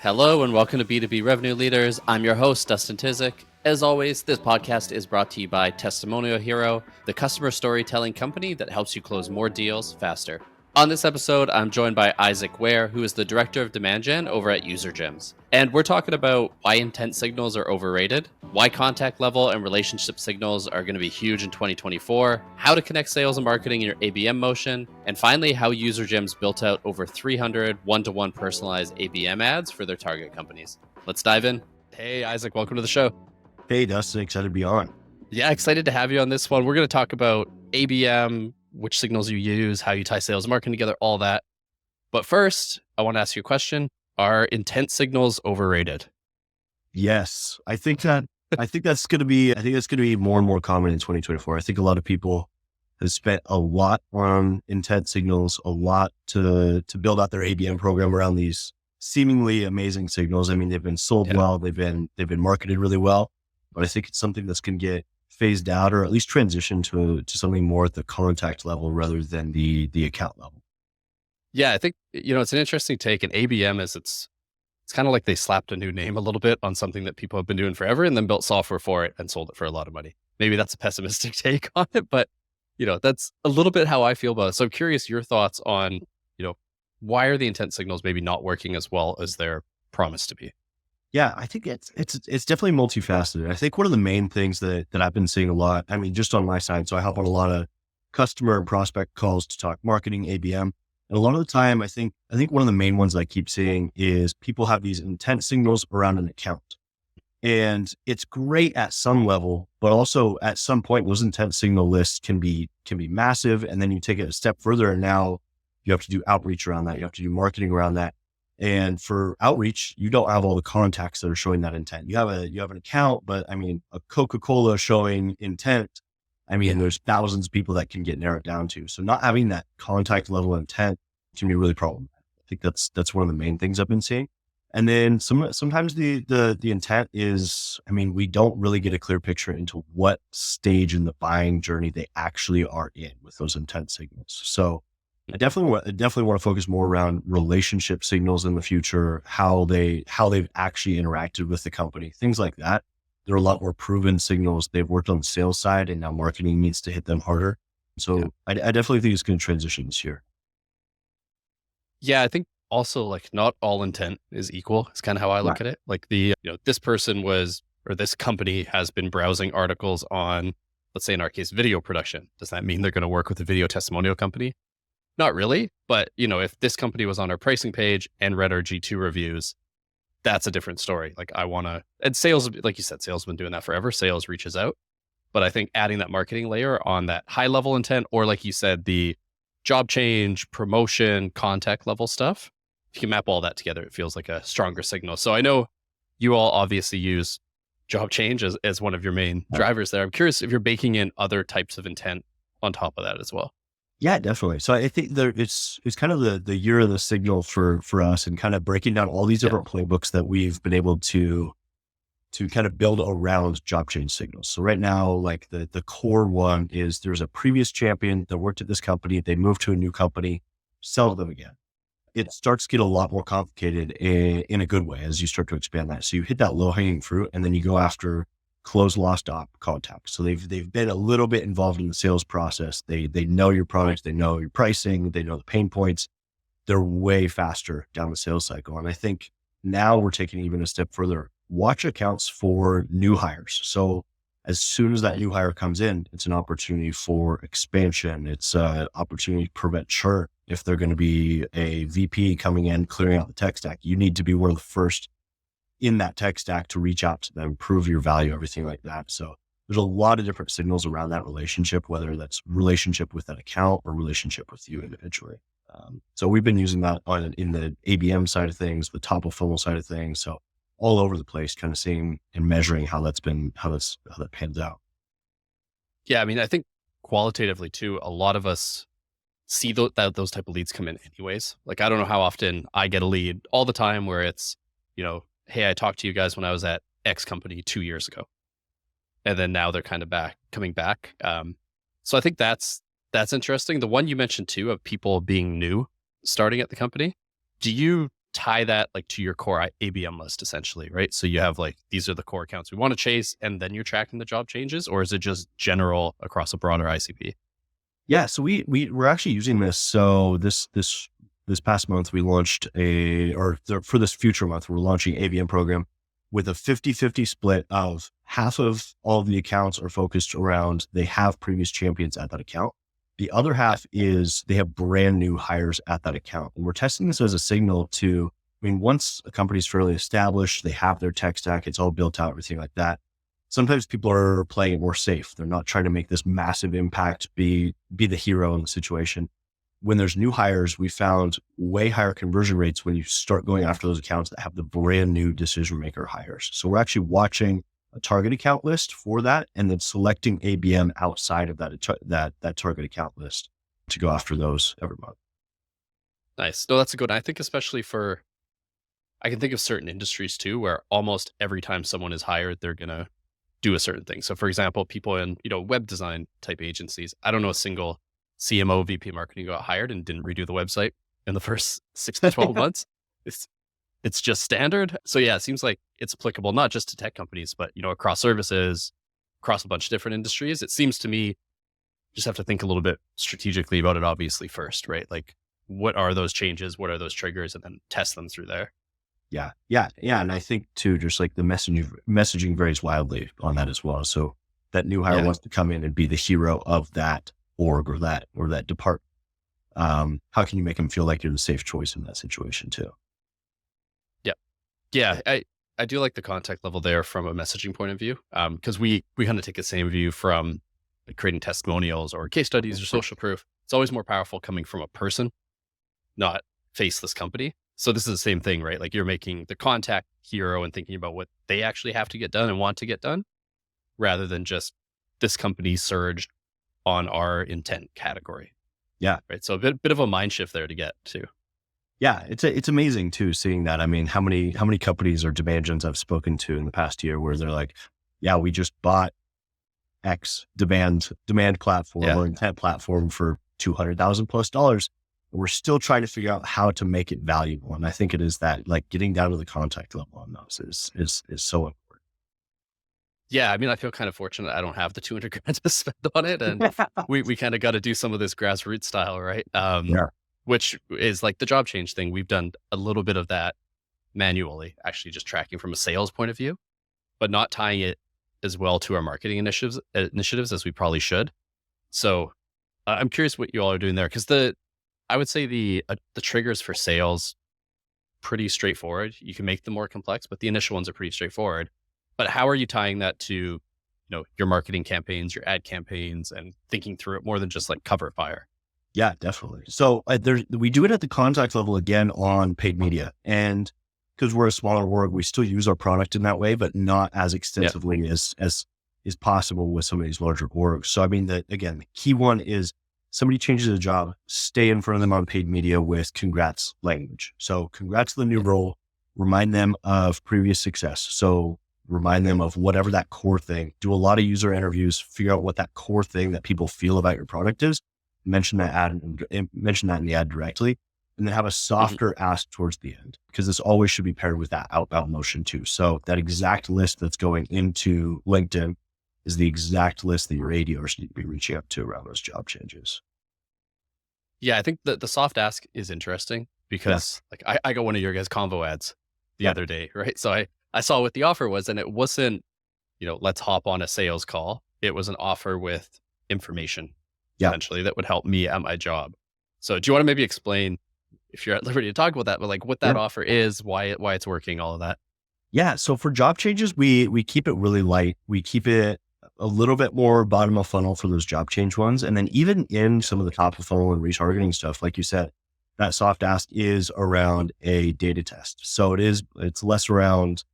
Hello and welcome to B2B Revenue Leaders. I'm your host, Dustin Tizik. As always, this podcast is brought to you by Testimonial Hero, the customer storytelling company that helps you close more deals faster. On this episode, I'm joined by Isaac Ware, who is the Director of Demand Gen over at UserGems. And we're talking about why intent signals are overrated, why contact level and relationship signals are going to be huge in 2024, how to connect sales and marketing in your ABM motion, and finally, how UserGems built out over 300 one-to-one personalized ABM ads for their target companies. Let's dive in. Hey, Isaac, welcome to the show. Hey, Dustin, excited to be on. Yeah, excited to have you on this one. We're going to talk about ABM, which signals you use, how you tie sales and marketing together, all that. But first, I want to ask you a question. Are intent signals overrated? Yes, I think that's going to be more and more common in 2024. I think a lot of people have spent a lot on intent signals, a lot to build out their ABM program around these seemingly amazing signals. I mean, they've been sold well, they've been marketed really well, but I think it's something that's going to get phased out or at least transition to something more at the contact level rather than the account level. Yeah, I think, it's an interesting take. And ABM is it's kind of like they slapped a new name a little bit on something that people have been doing forever and then built software for it and sold it for a lot of money. Maybe that's a pessimistic take on it, but that's a little bit how I feel about it. So I'm curious your thoughts on, why are the intent signals maybe not working as well as they're promised to be? Yeah, I think it's definitely multifaceted. I think one of the main things that I've been seeing a lot, I mean, just on my side, so I hop on a lot of customer and prospect calls to talk marketing, ABM. And a lot of the time, I think one of the main ones I keep seeing is people have these intent signals around an account. And it's great at some level, but also at some point, those intent signal lists can be massive. And then you take it a step further and now you have to do outreach around that. You have to do marketing around that. And for outreach, you don't have all the contacts that are showing that intent. You have an account, but I mean, a Coca-Cola showing intent, I mean, there's thousands of people that can get narrowed down to. So not having that contact level intent can be really problematic. I think that's one of the main things I've been seeing. And then sometimes the intent is, I mean, we don't really get a clear picture into what stage in the buying journey they actually are in with those intent signals. So I definitely want to focus more around relationship signals in the future, how they've actually interacted with the company, things like that. They're a lot more proven signals. They've worked on the sales side and now marketing needs to hit them harder. So I definitely think it's going to transition this year. Yeah, I think also like not all intent is equal. It's kind of how I look at it. Like this person or this company has been browsing articles on, let's say in our case, video production. Does that mean they're going to work with a video testimonial company? Not really, but if this company was on our pricing page and read our G2 reviews, that's a different story. Like and sales, like you said, sales has been doing that forever. Sales reaches out, but I think adding that marketing layer on that high level intent, or like you said, the job change, promotion, contact level stuff, if you can map all that together, it feels like a stronger signal. So I know you all obviously use job change as one of your main drivers there. I'm curious if you're baking in other types of intent on top of that as well. Yeah, definitely. So I think it's kind of the year of the signal for us and kind of breaking down all these different playbooks that we've been able to kind of build around job change signals. So right now, like the core one is there's a previous champion that worked at this company. They moved to a new company, sell them again. It starts to get a lot more complicated in a good way as you start to expand that. So you hit that low hanging fruit and then you go after close lost contacts. So they've been a little bit involved in the sales process. They know your products, they know your pricing, they know the pain points. They're way faster down the sales cycle. And I think now we're taking even a step further. Watch accounts for new hires. So as soon as that new hire comes in, it's an opportunity for expansion. It's an opportunity to prevent churn. If they're going to be a VP coming in, clearing out the tech stack, you need to be one of the first in that tech stack to reach out to them, prove your value, everything like that. So there's a lot of different signals around that relationship, whether that's relationship with that account or relationship with you individually. So we've been using that in the ABM side of things, the top of funnel side of things. So all over the place, kind of seeing and measuring how that pans out. Yeah. I mean, I think qualitatively too, a lot of us see those type of leads come in anyways. Like, I don't know how often I get a lead all the time where it's, hey, I talked to you guys when I was at X company 2 years ago. And then now they're kind of coming back. So I think that's interesting. The one you mentioned too of people being new, starting at the company. Do you tie that like to your core ABM list essentially, right? So you have like, these are the core accounts we want to chase, and then you're tracking the job changes, or is it just general across a broader ICP? Yeah. So we're actually using this. So this past month we launched for this future month, we're launching ABM program with a 50-50 split of half of all of the accounts are focused around, they have previous champions at that account. The other half is they have brand new hires at that account. And we're testing this as a signal to, I mean, once a company's fairly established, they have their tech stack, it's all built out, everything like that. Sometimes people are playing it more safe. They're not trying to make this massive impact, be the hero in the situation. When there's new hires, we found way higher conversion rates when you start going after those accounts that have the brand new decision maker hires. So we're actually watching a target account list for that, and then selecting ABM outside of that target account list to go after those every month. Nice. No, that's a good one. I think especially I can think of certain industries too, where almost every time someone is hired, they're going to do a certain thing. So for example, people in, web design type agencies, I don't know a single CMO, VP marketing got hired and didn't redo the website in the first 6 to 12 months. It's just standard. So yeah, it seems like it's applicable not just to tech companies, but across services, across a bunch of different industries. It seems to me just have to think a little bit strategically about it, obviously first, right? Like, what are those changes? What are those triggers? And then test them through there. Yeah. And I think too, just like the messaging varies wildly on that as well. So that new hire wants to come in and be the hero of that org or that department. How can you make them feel like you're the safe choice in that situation too? Yeah. I do like the contact level there from a messaging point of view. Cause we kind of take the same view from like creating testimonials or case studies or social proof. It's always more powerful coming from a person, not faceless company. So this is the same thing, right? Like, you're making the contact hero and thinking about what they actually have to get done and want to get done, rather than just this company surged on our intent category. Yeah. Right. So a bit of a mind shift there to get to. Yeah. It's amazing too, seeing that. I mean, how many companies or demand gens I've spoken to in the past year where they're like, yeah, we just bought X demand platform or intent platform for $200,000+. We're still trying to figure out how to make it valuable. And I think it is that, like, getting down to the contact level on those is so important. Yeah. I mean, I feel kind of fortunate. I don't have the 200 grand to spend on it. And we kind of got to do some of this grassroots style, right? Yeah. Which is like the job change thing. We've done a little bit of that manually, actually just tracking from a sales point of view, but not tying it as well to our marketing initiatives as we probably should. So I'm curious what you all are doing there. Cause I would say the triggers for sales, pretty straightforward. You can make them more complex, but the initial ones are pretty straightforward. But how are you tying that to, your marketing campaigns, your ad campaigns, and thinking through it more than just like cover fire? Yeah, definitely. So we do it at the contact level again on paid media, and because we're a smaller org, we still use our product in that way, but not as extensively as is possible with some of these larger orgs. So I mean, the key one is somebody changes a job, stay in front of them on paid media with congrats language. So congrats on the new role, remind them of previous success. So remind them of whatever that core thing, do a lot of user interviews, figure out what that core thing that people feel about your product is, mention that in the ad directly, and then have a softer ask towards the end, because this always should be paired with that outbound motion too. So that exact list that's going into LinkedIn is the exact list that your ADRs need to be reaching out to around those job changes. Yeah, I think the soft ask is interesting because like I got one of your guys' convo ads the other day, right? So I saw what the offer was, and it wasn't, let's hop on a sales call. It was an offer with information, essentially, that would help me at my job. So do you want to maybe explain, if you're at liberty to talk about that, but like what that offer is, why it's working, all of that? Yeah. So for job changes, we keep it really light. We keep it a little bit more bottom of funnel for those job change ones. And then even in some of the top of funnel and retargeting stuff, like you said, that soft ask is around a data test. So it's less around,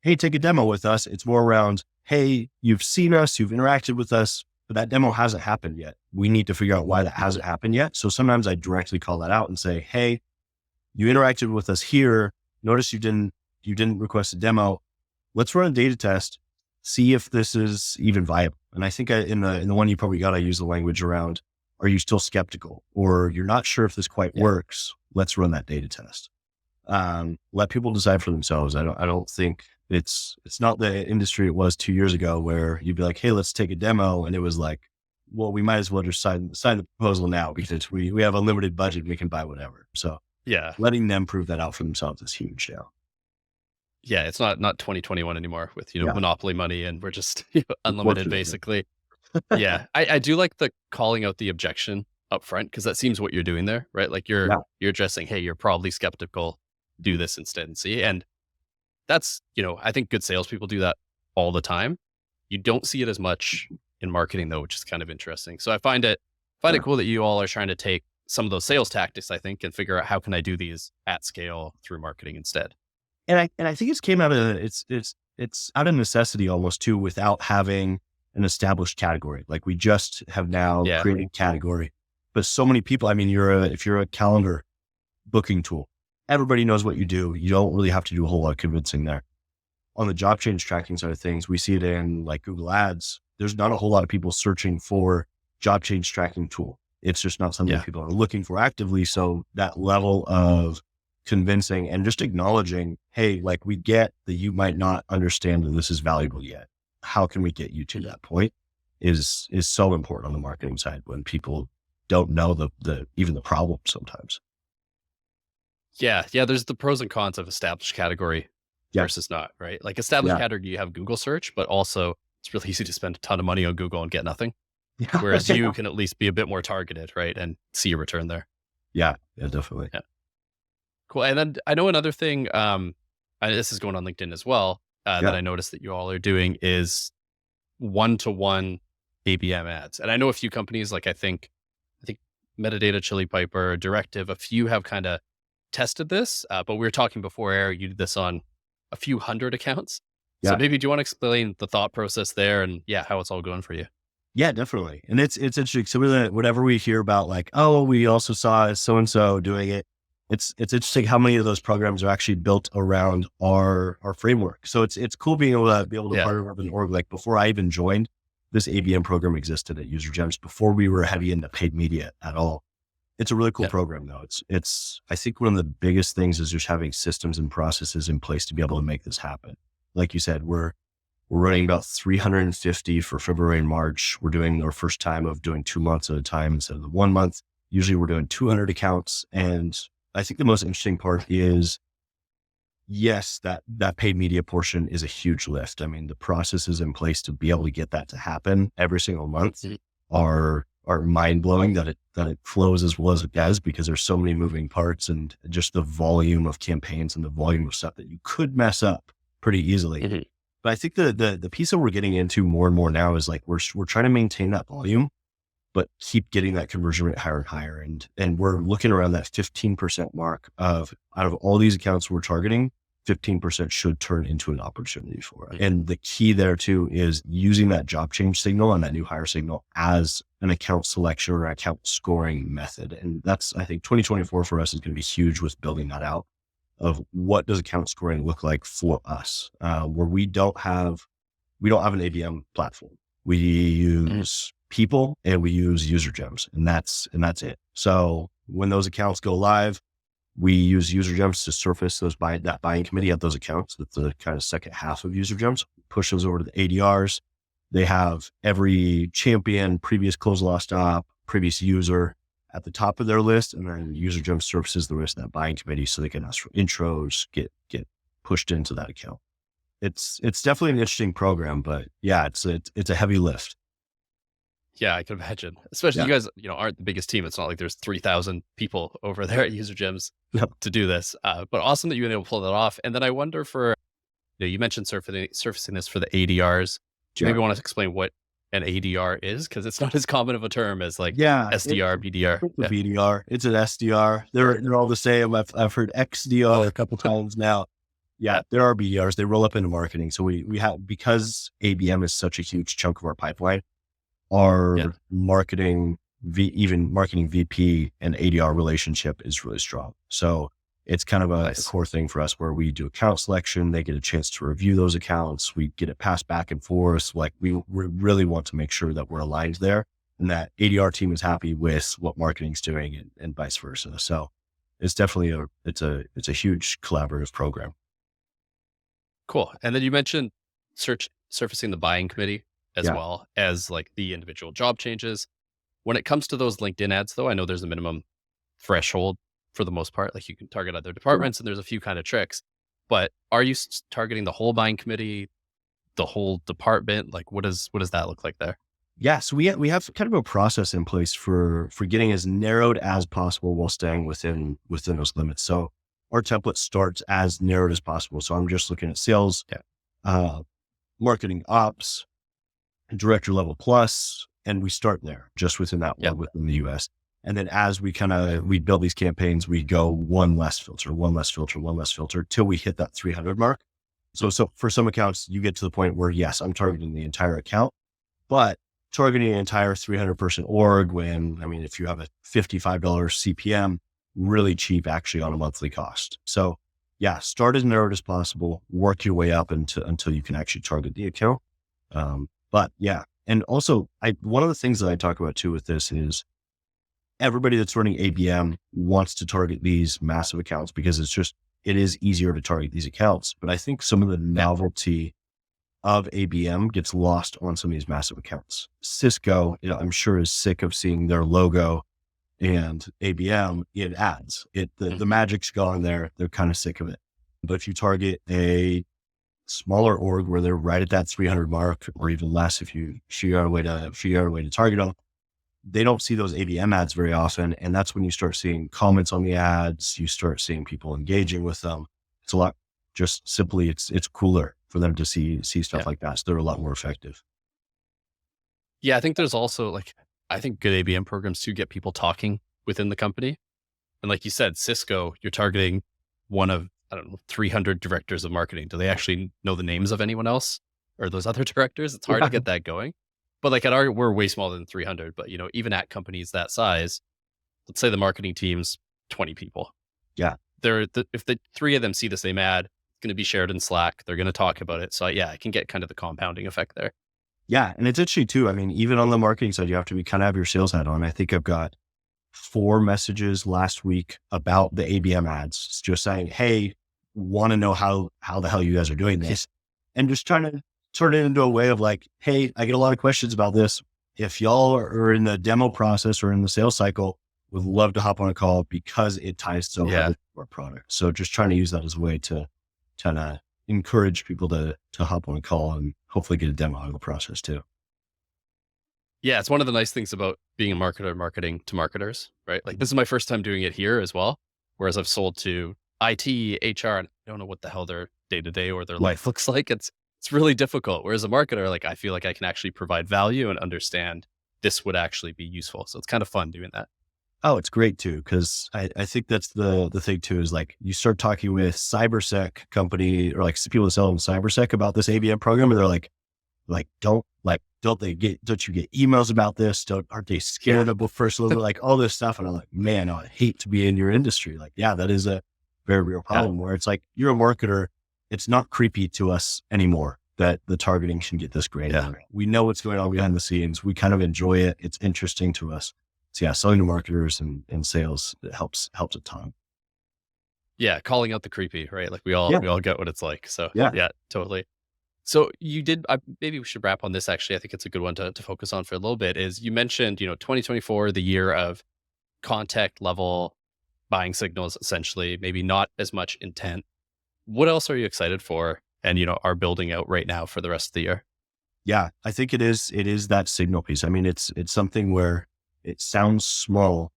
hey, take a demo with us. It's more around, hey, you've seen us, you've interacted with us, but that demo hasn't happened yet. We need to figure out why that hasn't happened yet. So sometimes I directly call that out and say, hey, you interacted with us here. Notice you didn't request a demo. Let's run a data test, see if this is even viable. And I think in the one you probably got, I use the language around, are you still skeptical, or you're not sure if this quite works? Let's run that data test. Let people decide for themselves. I don't think it's not the industry it was 2 years ago where you'd be like, hey, let's take a demo. And it was like, well, we might as well just sign the proposal now because we have a limited budget. We can buy whatever. So Yeah. letting them prove that out for themselves is huge now. Yeah. It's not 2021 anymore with, Yeah. monopoly money and we're just unlimited Unfortunately. basically. Yeah. I do like the calling out the objection up front because that seems what you're doing there, right? Like Yeah. you're addressing, hey, you're probably skeptical, do this instead and see. And that's, I think good salespeople do that all the time. You don't see it as much in marketing though, which is kind of interesting. So I find it Yeah. cool that you all are trying to take some of those sales tactics, I think, and figure out how can I do these at scale through marketing instead. And I think it's came out of it's out of necessity almost too, without having an established category. Like we just have now Yeah. created category, but so many people. I mean, if you're a calendar booking tool, everybody knows what you do. You don't really have to do a whole lot of convincing there. On the job change tracking side of things, we see it in like Google Ads. There's not a whole lot of people searching for job change tracking tool. It's just not something Yeah. people are looking for actively. So that level of convincing and just acknowledging, hey, like we get that you might not understand that this is valuable yet. How can we get you to that point is so important on the marketing side when people don't know the even the problem sometimes. Yeah. Yeah. There's the pros and cons of established category Yeah. versus not, right? Like established Yeah. category, you have Google search, but also it's really easy to spend a ton of money on Google and get nothing. Yeah. Whereas you can at least be a bit more targeted, right? And see a return there. Yeah, definitely. Yeah. Cool. And then I know another thing, and this is going on LinkedIn as well, that I noticed that you all are doing is one-to-one ABM ads. And I know a few companies, like I think Metadata, Chili Piper, Directive, a few have kind of tested this, but we were talking before air, you did this on a few hundred accounts. So Yeah. maybe do you want to explain the thought process there and how it's all going for you? Yeah, definitely. And it's interesting. So whenever we hear about like, oh, we also saw so-and-so doing it, it's interesting how many of those programs are actually built around our framework. So it's cool being able to partner with an org. Like before I even joined, this ABM program existed at UserGems before we were heavy into paid media at all. It's a really cool program though. It's I think one of the biggest things is just having systems and processes in place to be able to make this happen. Like you said, we're running about 350 for February and March. We're doing our first time of doing 2 months at a time instead of the 1 month. Usually we're doing 200 accounts. And I think the most interesting part is, yes, that paid media portion is a huge lift. I mean, the processes in place to be able to get that to happen every single month are mind blowing that it flows as well as it does, because there's so many moving parts and just the volume of campaigns and the volume of stuff that you could mess up pretty easily. But I think the piece that we're getting into more and more now is like, we're trying to maintain that volume, but keep getting that conversion rate higher and higher. And we're looking around that 15% mark of, out of all these accounts we're targeting, 15% should turn into an opportunity for us. And the key there too is using that job change signal and that new hire signal as an account selection or account scoring method. And that's, I think 2024 for us is going to be huge with building that out of what does account scoring look like for us, where we don't have an ABM platform. We use people and we use UserGems, and that's it. So when those accounts go live, we use UserGems to surface that buying committee at those accounts. That's the kind of second half of UserGems. Push those over to the ADRs. They have every champion, previous close lost stop, previous user at the top of their list, and then UserGems surfaces the rest of that buying committee so they can ask for intros, get pushed into that account. It's definitely an interesting program, but yeah, it's a heavy lift. Yeah, I can imagine. Especially you guys, aren't the biggest team. It's not like there's 3,000 people over there at UserGems to do this. But awesome that you've been able to pull that off. And then I wonder you mentioned surfacing this for the ADRs. Do you maybe want to explain what an ADR is? Because it's not as common of a term as like SDR, BDR. It's a BDR. It's an SDR. They're all the same. I've heard XDR a couple times now. Yeah, there are BDRs. They roll up into marketing. So we have, because ABM is such a huge chunk of our pipeline, our marketing VP and ADR relationship is really strong. So it's kind of a core thing for us where we do account selection. They get a chance to review those accounts. We get it passed back and forth. Like we really want to make sure that we're aligned there and that ADR team is happy with what marketing's doing and vice versa. So it's definitely it's a huge collaborative program. Cool. And then you mentioned surfacing the buying committee as Yeah. well as like the individual job changes. When it comes to those LinkedIn ads, though, I know there's a minimum threshold for the most part. Like you can target other Sure. departments and there's a few kind of tricks. But are you targeting the whole buying committee, the whole department? Like what does that look like there? Yeah. So we have kind of a process in place for getting as narrowed as possible while staying within those limits. So our template starts as narrowed as possible. So I'm just looking at sales, Yeah. uh, marketing ops, director level plus, and we start there just within that Yeah. one within the US. And then as we build these campaigns, we go one less filter, one less filter, one less filter till we hit that 300 mark. So for some accounts, you get to the point where yes, I'm targeting the entire account, but targeting an entire 300 person org when, I mean, if you have a $55 CPM, really cheap actually on a monthly cost. So yeah, start as narrowed as possible, work your way up until you can actually target the account. But yeah, and also one of the things that I talk about too with this is everybody that's running ABM wants to target these massive accounts because it is easier to target these accounts. But I think some of the novelty of ABM gets lost on some of these massive accounts. Cisco, I'm sure is sick of seeing their logo and ABM in ads. The magic's gone there. They're kind of sick of it. But if you target a smaller org where they're right at that 300 mark or even less, if you figure out a way to target them, they don't see those ABM ads very often. And that's when you start seeing comments on the ads. You start seeing people engaging with them. It's a lot, just simply, it's cooler for them to see stuff Yeah. like that. So they're a lot more effective. Yeah. I think there's also I think good ABM programs to get people talking within the company. And like you said, Cisco, you're targeting one of, I don't know, 300 directors of marketing. Do they actually know the names of anyone else or those other directors? It's hard to get that going. But like we're way smaller than 300, but even at companies that size, let's say the marketing team's 20 people. Yeah. If the three of them see the same ad, it's going to be shared in Slack. They're going to talk about it. So yeah, I can get kind of the compounding effect there. Yeah. And it's interesting too. I mean, even on the marketing side, you have to have your sales hat on. I think I've got 4 messages last week about the ABM ads. It's just saying, hey, want to know how the hell you guys are doing this, and just trying to turn it into a way of like, hey, I get a lot of questions about this. If y'all are in the demo process or in the sales cycle, would love to hop on a call because it ties so heavily to our product. So just trying to use that as a way to kind of encourage people to hop on a call and hopefully get a demo out of the process too. Yeah, it's one of the nice things about being a marketer, marketing to marketers, right? Like this is my first time doing it here as well. Whereas I've sold to IT, HR, and I don't know what the hell their day to day or their life looks like. It's really difficult. Whereas a marketer, like I feel like I can actually provide value and understand this would actually be useful. So it's kind of fun doing that. Oh, it's great too. Cause I think that's the thing too, is like you start talking with cybersec company or like people that sell in cybersec about this ABM program. And they're don't you get emails about this? Aren't they scared of first little like all this stuff? And I'm like, man, I'd hate to be in your industry. Like, yeah, that is a very real problem where it's like, you're a marketer. It's not creepy to us anymore that the targeting can get this great. Yeah. We know what's going on behind the scenes. We kind of enjoy it. It's interesting to us. So yeah, selling to marketers and sales, it helps a ton. Yeah. Calling out the creepy, right? Like we all get what it's like. So yeah, totally. So you did, maybe we should wrap on this actually. I think it's a good one to focus on for a little bit is you mentioned, 2024, the year of contact level buying signals, essentially, maybe not as much intent. What else are you excited for and, are building out right now for the rest of the year? Yeah, I think it is that signal piece. I mean, it's something where it sounds small.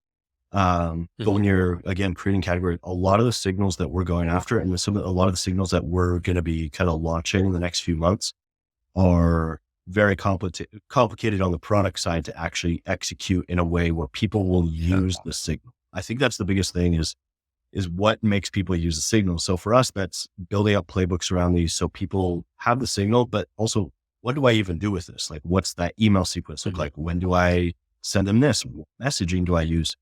But when you're, again, creating category, a lot of the signals that we're going after and a lot of the signals that we're going to be kind of launching in the next few months are very complicated on the product side to actually execute in a way where people will use the signal. I think that's the biggest thing is what makes people use the signal. So for us, that's building up playbooks around these so people have the signal, but also what do I even do with this? Like, what's that email sequence look like? When do I send them this? What messaging do I use?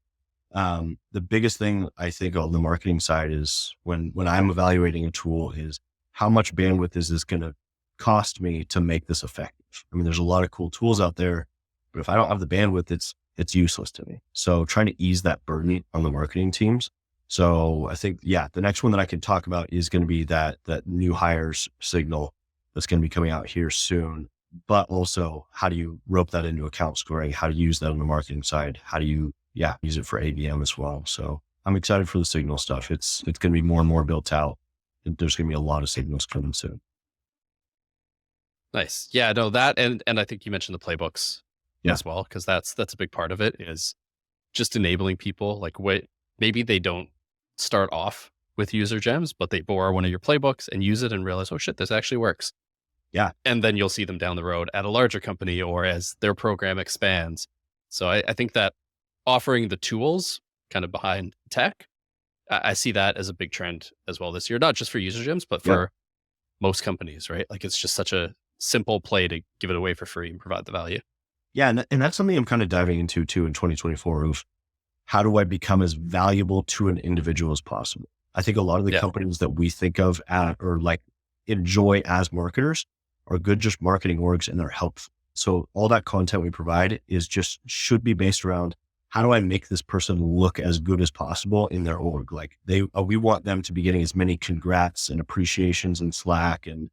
The biggest thing I think on the marketing side is when I'm evaluating a tool is how much bandwidth is this going to cost me to make this effective? I mean, there's a lot of cool tools out there, but if I don't have the bandwidth, it's useless to me. So trying to ease that burden on the marketing teams So I think, yeah, the next one that I can talk about is going to be that new hires signal that's going to be coming out here soon. But also, how do you rope that into account scoring? How do you use that on the marketing side? How do you, use it for ABM as well? So I'm excited for the signal stuff. It's going to be more and more built out. There's going to be a lot of signals coming soon. Nice. Yeah, no, that and I think you mentioned the playbooks Yeah. as well, because that's a big part of it is just enabling people like what maybe they don't start off with user gems, but they borrow one of your playbooks and use it and realize, oh shit, this actually works. Yeah. And then you'll see them down the road at a larger company or as their program expands. So I think that offering the tools kind of behind tech, I see that as a big trend as well this year, not just for user gems, but Yeah. for most companies, right? Like it's just such a simple play to give it away for free and provide the value. Yeah. And that's something I'm kind of diving into too in 2024 of how do I become as valuable to an individual as possible? I think a lot of the Yeah. companies that we think of or like enjoy as marketers are good, just marketing orgs, and they're helpful. So all that content we provide is just should be based around how do I make this person look as good as possible in their org? Like we want them to be getting as many congrats and appreciations in Slack and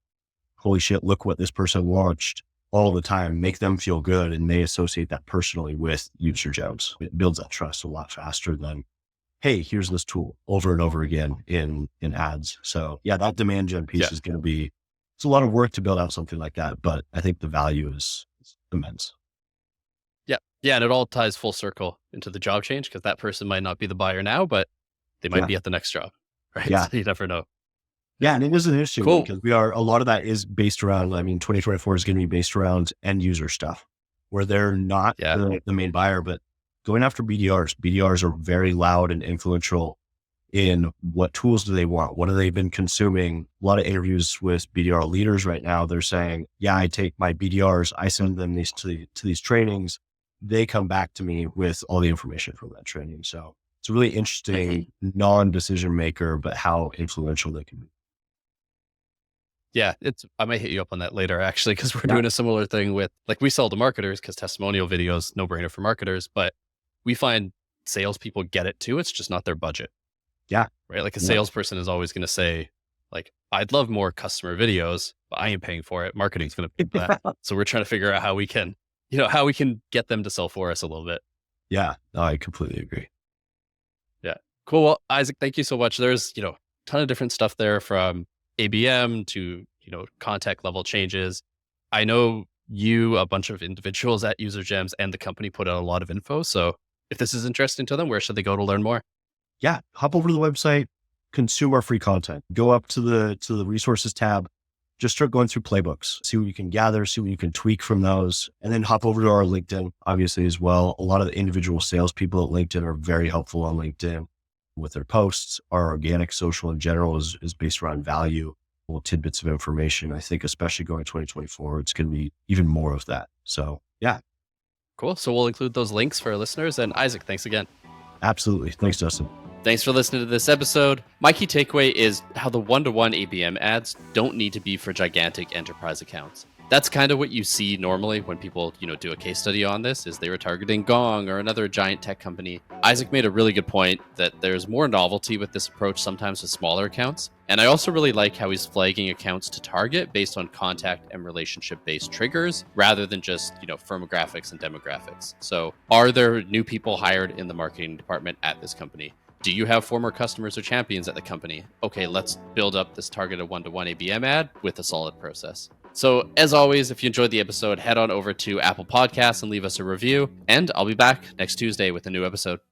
holy shit, look what this person launched all the time, make them feel good. And they associate that personally with user gems. It builds that trust a lot faster than, hey, here's this tool over and over again in ads. So yeah, that demand gen piece is going to be, it's a lot of work to build out something like that, but I think the value is immense. Yeah. Yeah. And it all ties full circle into the job change because that person might not be the buyer now, but they might Yeah. be at the next job. Right. Yeah. So you never know. Yeah. And it is an interesting one Cool. because a lot of that is based around, 2024 is going to be based around end user stuff where they're not the main buyer, but going after BDRs. BDRs are very loud and influential in what tools do they want? What have they been consuming? A lot of interviews with BDR leaders right now, they're saying, yeah, I take my BDRs, I send them to these trainings. They come back to me with all the information from that training. So it's a really interesting non-decision maker, but how influential they can be. Yeah, I might hit you up on that later actually, because we're doing a similar thing with like we sell to marketers because testimonial videos, no brainer for marketers, but we find salespeople get it too. It's just not their budget. Yeah. Right. Like a salesperson is always going to say, like, I'd love more customer videos, but I ain't paying for it. Marketing's going to pay for that. So we're trying to figure out how we can, how we can get them to sell for us a little bit. Yeah. No, I completely agree. Yeah. Cool. Well, Isaac, thank you so much. There's, a ton of different stuff there from ABM to, contact level changes. I know you, a bunch of individuals at User Gems and the company put out a lot of info. So if this is interesting to them, where should they go to learn more? Yeah. Hop over to the website, consume our free content, go up to the resources tab, just start going through playbooks, see what you can gather, see what you can tweak from those, and then hop over to our LinkedIn, obviously as well. A lot of the individual salespeople at LinkedIn are very helpful on LinkedIn with their posts. Our organic social in general is based around value, little tidbits of information. I think especially going 2024, it's going to be even more of that. So yeah. Cool. So we'll include those links for our listeners. And Isaac, thanks again. Absolutely. Thanks, Dustin. Thanks for listening to this episode. My key takeaway is how the one-to-one ABM ads don't need to be for gigantic enterprise accounts. That's kind of what you see normally when people, do a case study on this, is they were targeting Gong or another giant tech company. Isaac made a really good point that there's more novelty with this approach sometimes with smaller accounts. And I also really like how he's flagging accounts to target based on contact and relationship-based triggers rather than just, firmographics and demographics. So are there new people hired in the marketing department at this company? Do you have former customers or champions at the company? Okay, let's build up this targeted one-to-one ABM ad with a solid process. So as always, if you enjoyed the episode, head on over to Apple Podcasts and leave us a review. And I'll be back next Tuesday with a new episode.